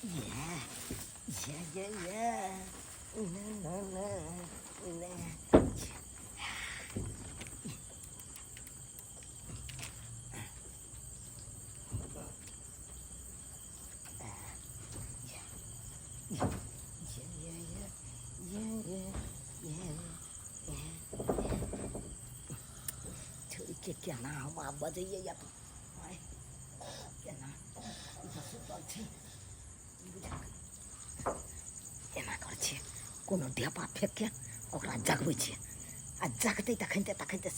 Yeah, yeah. No. Yeah. क्या ना हम आप बजाइए या तो क्या ना सुतल छी एना कर छी कोनो ढेपा फेंक के ओकरा जगबै छी आ जगतै तखन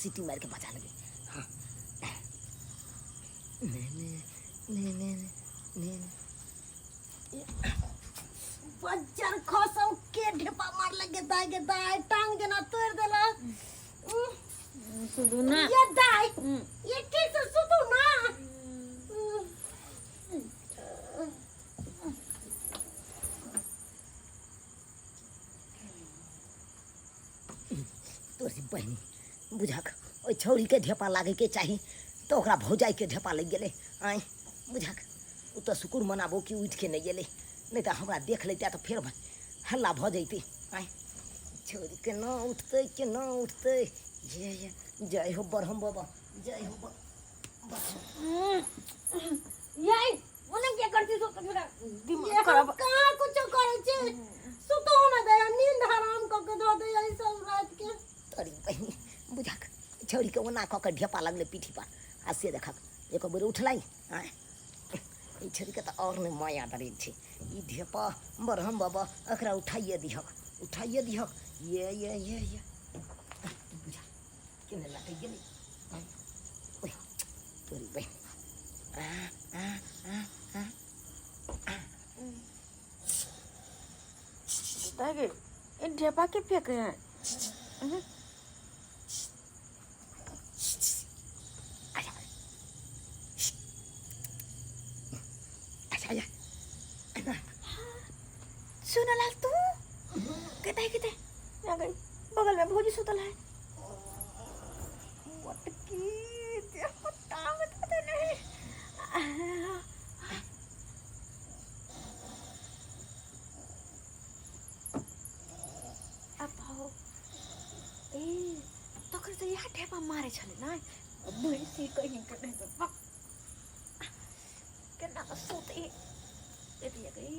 सीटी मार के बजा लेबै हाँ ने बज्जर खसौ के ढेपा मार लगे दाय टांग देना तोड़ देला सुधू ना ये दाई ये ठीक से सुतू ना तोरी बहनी बुझाक ओइ छौरी के ढेपा लागे के चाही तो ओकरा भौजाई के ढेपा लग गेले आय बुझाक उ तो शुकुर मनाबो कि उठ के नहीं गेले नहीं तो हमरा देख लेते तो फिर हल्ला भ जैते आय छौरी के ना उठते जय हो बरहम बाबा जय हो याई ओने क्या करती सो मेरा दिमाग खराब कहां कुछ करे छे सुतो ना दे नींद हराम क के दो दे ऐ सब रात के तोरी बहनी बुझाक छौरी के ओना क के ढेपा लगले पीठी पर आ से देखा एक बेर उठलाई आय ई छौरी के त और ने माया डरे छे ई ढेपा बरहम बाबा एकरा उठाइए दिहक ये बुझा केने लागे गेली ओए तोरी बहनी तागे ए ढेपा के फेंक है आजा सुनला तू किते आ गई बगल में भौजी सुतल है वटकी देखो टांग तो नहीं अब हो ए तखन से यहाँ ढेपा मारे छले ना भैंसी कहीं के नहीं तो केना तो सोते ए दिया गई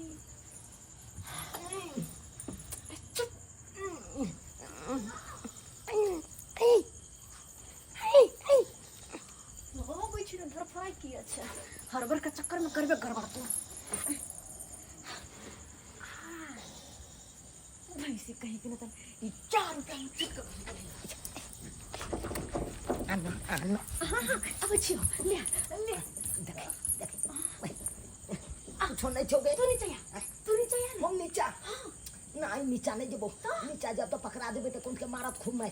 हरबर का चक्कर में करबे गड़बड़ तो भैंसी कहीं के न त ई 4 रुपया में ठीक कर आना अब छियो ले देख कुछ नहीं छोगे तू नहीं चाहिए हम नीचा नीचा नहीं जबो नीचा जब तो पकड़ा देबे तो कौन के मारत खूब मैं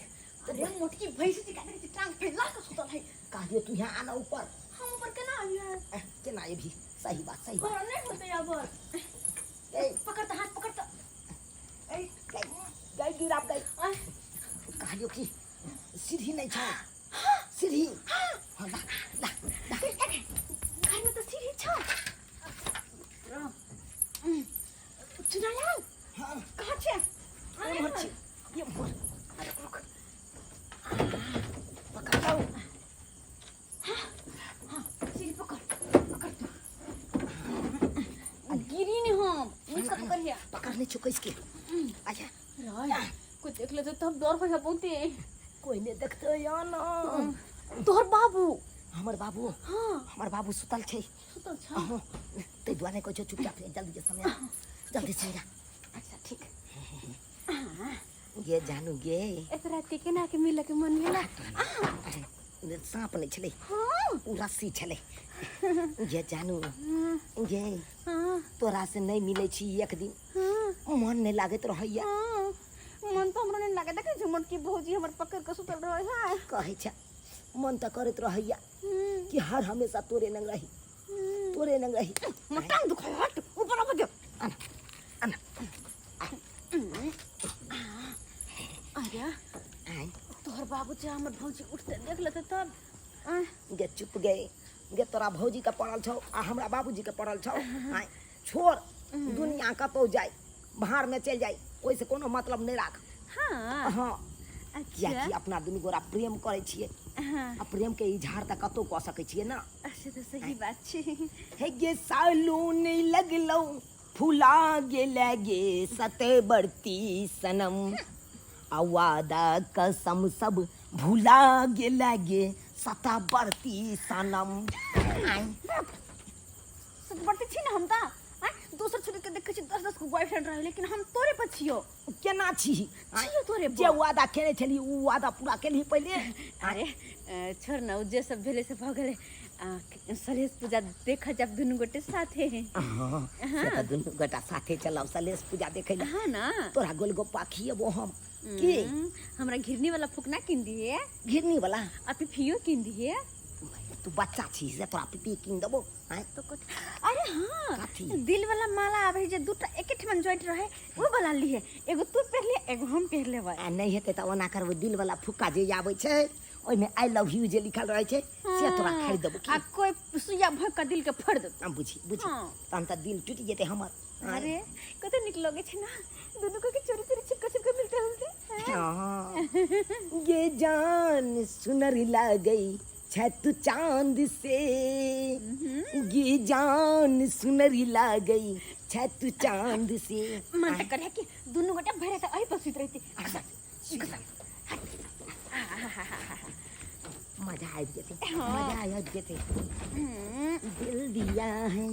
अरे मोटकी भैंसी जी काटे टांग फैला के सुतल है कहियो तू यहाँ आना ऊपर हम ऊपर केना आइया केना ये भी सही बात और नहीं होते अब ए पकड़ तो हाथ पकड़ तो ए गई गिरा गई कहियो की सीढ़ी नहीं छ सीढ़ी हां ला घर में तो सीढ़ी छ चुनाया हां कहां छे ये मोर छी ये मोर अरे रुक पकड़ लो हां सीढ़ी पकड़ तू गिरी नहीं हम इसका पकड़िया पकड़ने चुका इसके आजा राय कोई देख ले तो तब डर हो जाते कोई नहीं देखते या ना तोहर बाबू हमर बाबू हां हमर बाबू सुतल छै हां ते दुआरे को चुपचाप जल्दी के समय जल्दी से जा अच्छा ठीक ये जानू गे एकरा केना के मिले के मन भेला सांप नहीं छले हां उ रस्सी छले ये जानू ये हां तोरा से नहीं मिले छी एक दिन मन नहीं लागत रहैया मन तो हमरा नहीं लागे देखे झुमट की भौजी हमर पकड़ के सुतल रहे है कहे छ मन त करत रहैया कि हर हमेशा तोरे नंग रही मटांग दुखाय हट ऊपर आ गयो आना आया तोहर बाबू जे हमर भौजी उठते देख लेते तब गे चुप गए गे तोरा भौजी का पड़ल छौ आ हमरा बाबूजी के पड़ल छौ आय छोड़ दुनिया कतौ जाए बाहर में चल जाए ओइसे कोनो मतलब नहीं राख। हाँ हाँ अच्छा कियाकि अपना दुनू गोरा प्रेम करे छिए हाँ आ प्रेम के इजहार त कतौ क सकै छिए ना। अच्छा तो सही बात छै। हे गे सालू नहीं लगलौ फुला गेले गे सते बढ़ती सनम आ वादा कसम सब भुला गेले गे सता बढ़ती सनम। सब बढ़ते छी ना हम ता दोसर छोरी के देखे छी 10-10 को बॉयफ्रेंड रहे लेकिन हम तोरे पर छियो। केना छी छियो तोरे पर जे वादा केने छली उ वादा पूरा केली पहिले। अरे छोड़ ना उ जे सब भेले से भ गेले सलेश पूजा देख जब दुनू गोटे साथे हां से त दुनू गोटा साथे चलाओ सलेश पूजा देखे ले। हां ना तोरा गोलगप्पा खिएबो हम की हमरा घिरनी वाला फुकना किन दिए घिरनी वाला आ पिपियो किन दिए। तू बच्चा छी से तोरा पिपी किन देबो हैं तो कुछ अरे हां काठी? दिल वाला माला आवे जे दूटा एके ठमन जॉइंट रहे वो वाला लिए एगो तू पहले एगो हम पहले बा आ नहीं हेते त ओना करबो दिल वाला फुक्का जे आबै छै ओइ में आई लव यू जे लिखल रहै छै से तोरा खरीद देबो आ कोई सुइया भक का दिल के फाड़ दे। हम बुझी हाँ। तहन त दिल टूट जेते हमर। अरे कते निक लगे छै ना दोनों को के चोरी चोरी छिपका मिलते होते। हां ये जान सुनर लागई छै तू चांद से ये जान सुनरी लागई छै तू चांद से। मन त करे कि दोनों गोटे भरे त आई बसित रहते मजा आ जेते मजा आ जेते। दिल दिया है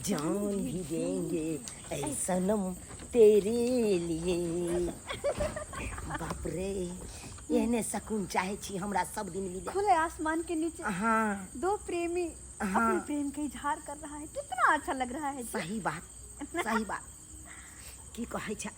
जान भी देंगे ऐ सनम तेरे लिए। बाप रे एहने सकून चाहे छी हमरा सब दिन मिले खुले आसमान के नीचे हाँ दो प्रेमी हाँ। अपने प्रेम का इजहार कर रहा है कितना अच्छा लग रहा है जी। सही बात की कहै छै।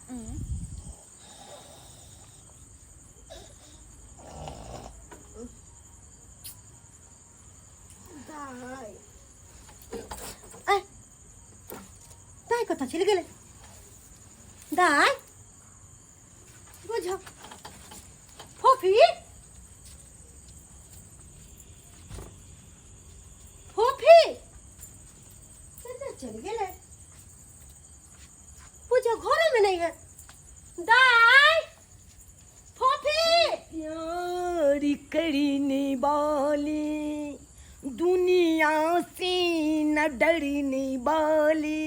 दाई कता चल गेले दाई बुझो फोफी फोफी कता चल गेले बुझो घर में नहीं है दाई फोफी प्यार करने वाली दुनिया से न डरने वाली।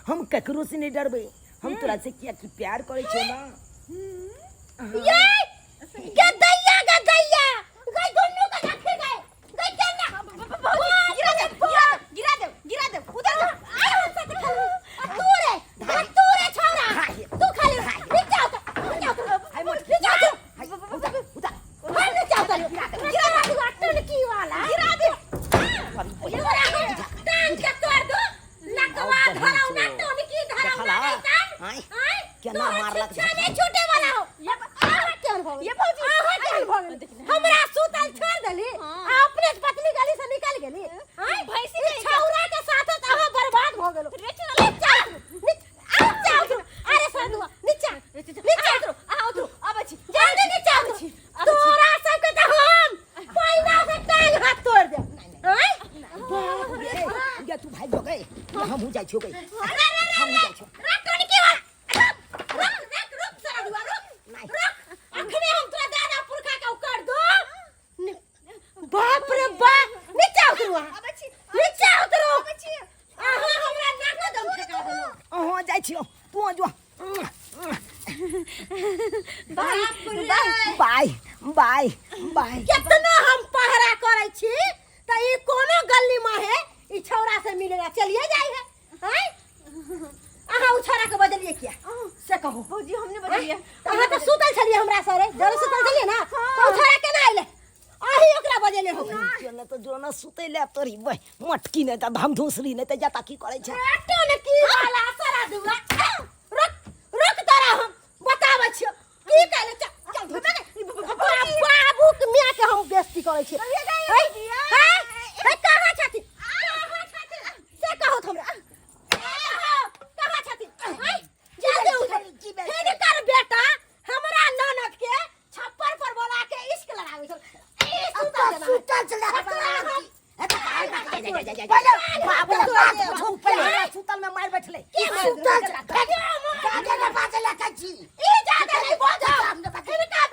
हम ककरो से नहीं डरबे हम तोरा से किया कि प्यार करे छो ना। ये गदैया गई दोनों का रखे गए गई चलना गिरा दे उधर तू रे छोरा तू खाली नीचे उतर हाय मोट नीचे उतर हाय उधर हाय नीचे उतर गिरा दे अटल की वाला गिरा दे टांग के तोड़ दो नकवा धराऊ ना तो की धराऊ ना हाय केना मारलक छाने छूटे वाला हो ये भौजी हमरा सुतल छोड़ देली आ अपने पत्नी गली से निकल गेली भैंसी नहीं छौरा के साथ तो अहाँ बर्बाद भ गेलो नीचे उतरो अरे साधुआ नीचे उतरो उतरो अब छी जल्दी नीचे उतरो तोरा सब के तो हम पैना से टांग हाथ तोड़ दे ये तू भाग जो गए हम हो जाई छो गए अरे हम हो जाई छो टोनी की रुक साधुआ रुक अखने हम तोरा दादा पुरखा के उकड़ दो बाप रे बाप नीचे उतरो नीचे उतरो अहाँ हमरा नाको दम ठेका देलो हो जाई छियो तू जो बाय बाय बाय कितना हम पहरा करे छी त ई कोनो गली में है ई छौरा से मिलेला चलिए जाई है हैं अहाँ उ छौरा के बदलिए किया से कहो भौजी हमने बदलिया अहाँ तो सुतल छलिए हमरा सारे जब सुतल छलिए ना तो उ छौरा केना आइले आही ओकरा बजेले हो न तो जो न सुतेले तोरी बय मटकी ने त हम धूसरी ने त जाता की करे छै बेटो ने की वाला सारा दुरा रुक तारा हम बताबै छी की कहले चल बाबू के मियां के हम बेइज्जती करे छी है कहां छथि से कहो हमरा कहां छथि है जल्दी उठे हे कर बेटा हमरा ननद के छप्पर पर बोला के इश्क लड़ावे छ सुतल चला सुतल में मार बैठले के सुतल जा काजे के बात लगा छी ई ज्यादा नहीं बोझो इनका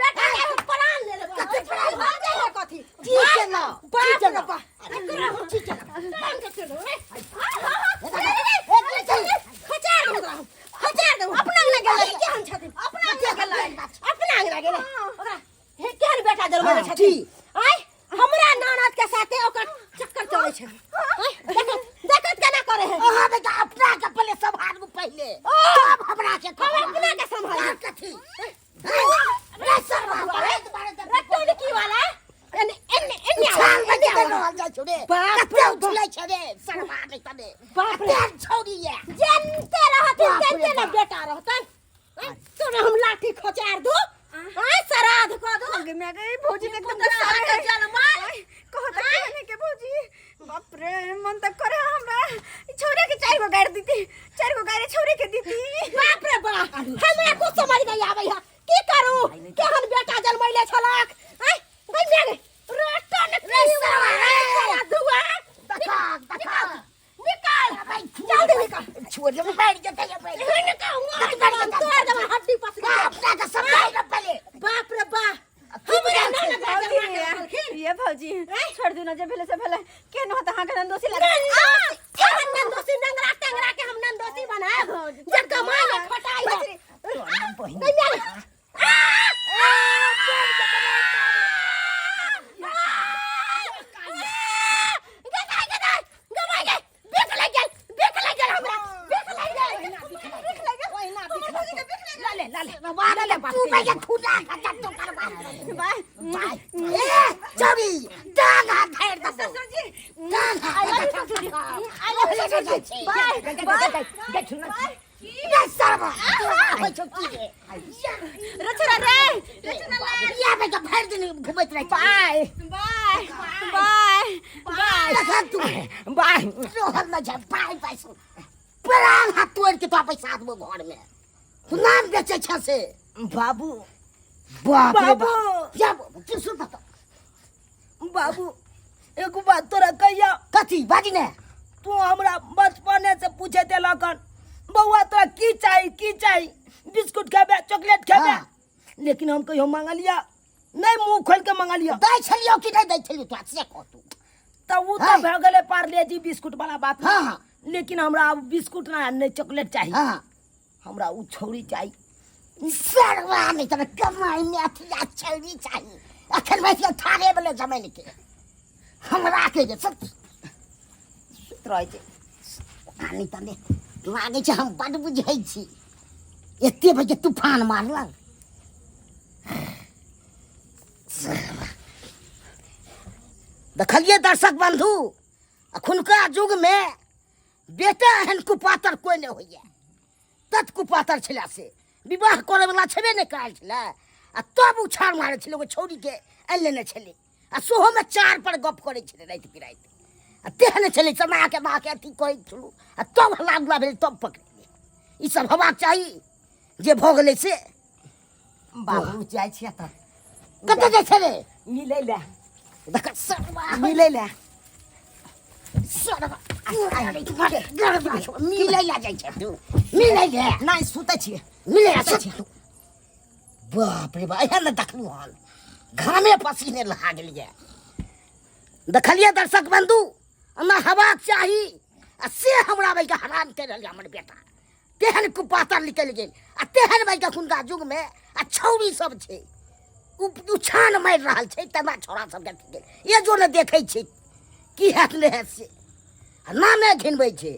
बेटा के हम प्राण ले लेबो कथी प्राण? हो जाए कथी ठीक है ना बाप रे बाप ठीक है काम के चलो रे हजार दो अपना अंगना गेलै के हम छथिन अपना अंगना गेलै अपना अंगना गेलै ओकरा हे केहन बेटा जन्मले छथिन आय हमरा ननद के साथे ओकर चक्कर चलै छै देखत केना करे है अहाँ बेटा अपना के पहले संभालू पहले तब हमरा के हम अपना के संभाल कथी रे रट्टो की वाला एने एने एने छाल में एने के रहल जाइ छुरे बाप कते उछलै छरे सरवा नहीं तने बाप रे। तेर छोड़ी ये जनते रहते बाप रे जनते ना बाप। बेटा रहतन तोरे हम लाठी खोचार दू आय श्राद्ध क दू आगे में आ गई भौजी ने एकदम गुंडा गुस्सा के में जल मार कहो तो कहने के भौजी बाप रे मन तक करे हमरा ई छोरे के 4 गो गाड़ दीती 4 गो गाड़े छोरे के दीती बाप रे बाप हमरा कुछ समझ नहीं आबै है की करू केहन बेटा जन्मैले छलक आय गई मेरे रोटा ने रे दुआ दका निकाल जल्दी निकाल छोड़ जब बैठ जते ये बैठ निकाल तोड़ दे हड्डी पस गई अपना का संभाल ना पहले बाप रे बाप हमरा ननद ये भौजी छोड़ दू ना जे भेले से भेले के न होता हां के नंदोसी लगा नंदोसी नंगरा टेंगरा के हम नंदोसी बनाए जब कमाई में खटाई है नहीं मेरे तू भैया खुदा का तो कर बाय ए चोरी डांग हाथ फेर दो डांग हाथ ये सरवा ओए छोटी रे रचरा रे या बेटा फेर दिन घुमत रह बाय बाय बाय बाय लगा तू बाय रोहन न जा बाय पैसा प्राण हाथ तोड़ के तो पैसा आदमो घर में नाम बेचे छ से बाबू बाप रे बाबू। बाप जब तू सुन बता बाबू एगो बात तोरा कहिया कथी बाजी ने तू हमरा बचपने से पूछे थे लखन बउआ तोरा की चाहिए बिस्कुट खेबे चॉकलेट खेबे हाँ। लेकिन हम कहियो मांगलिया नहीं मुंह खोल के मांगलिया दै छलियो कि नहीं दै छलियो तो से कह तू तब वो तो हाँ। भ गेले पार्ले जी बिस्कुट वाला बात हाँ, हाँ। लेकिन हमरा अब बिस्कुट ना नहीं चॉकलेट चाहिए हां हमरा उ छौरी चाहिए सरवा में तब कमाई में अथिया छौरी चाहिए अखन में से थारे वाले जमाने के हमरा के जे सब रहे छै पानी तने लागे छै हम बड बुझै छी एते बजे तूफान मारलक देखलिए दर्शक बंधु अखुनका युग में बेटा एहन कुपातर कोई नहीं होइए तत कुपातर छला से विवाह करे वाला छबे नहीं करै छला आ तब उछाड़ मारे छले एगो छौरी के आनि लेने छले आ सोहो में चार पर गप करे छले रात बिरात आ तेहन छले समा के बा के अथी कहै छलू आ तब लागला भेल तब पकड़े ई सब हेबाक चाही जे भऽ गेलै से बाबू जाइ छियै त कतऽ जाइ छले मिलै ले देख सरवा मिलै ले सरवा मिलै ला जाइ छै तू मिलै ले नहीं सुते छियै मिले बाप रे बाप एहन देखलू हन घामे पसीने लहा गेलिए देखलिए दर्शक बंधु ना हेबाक चाही आ से हमरा भाई के हरान कर रहल हमर बेटा तेहन कुपातर निकल गेल आ तेहन भाई के खुनका युग में आ छौरी सब छै उछान मारि रहल छै तना छोरा सब देख गेल ये जो ने देखै छै की हैत ने हैत से नामे घिनबै छै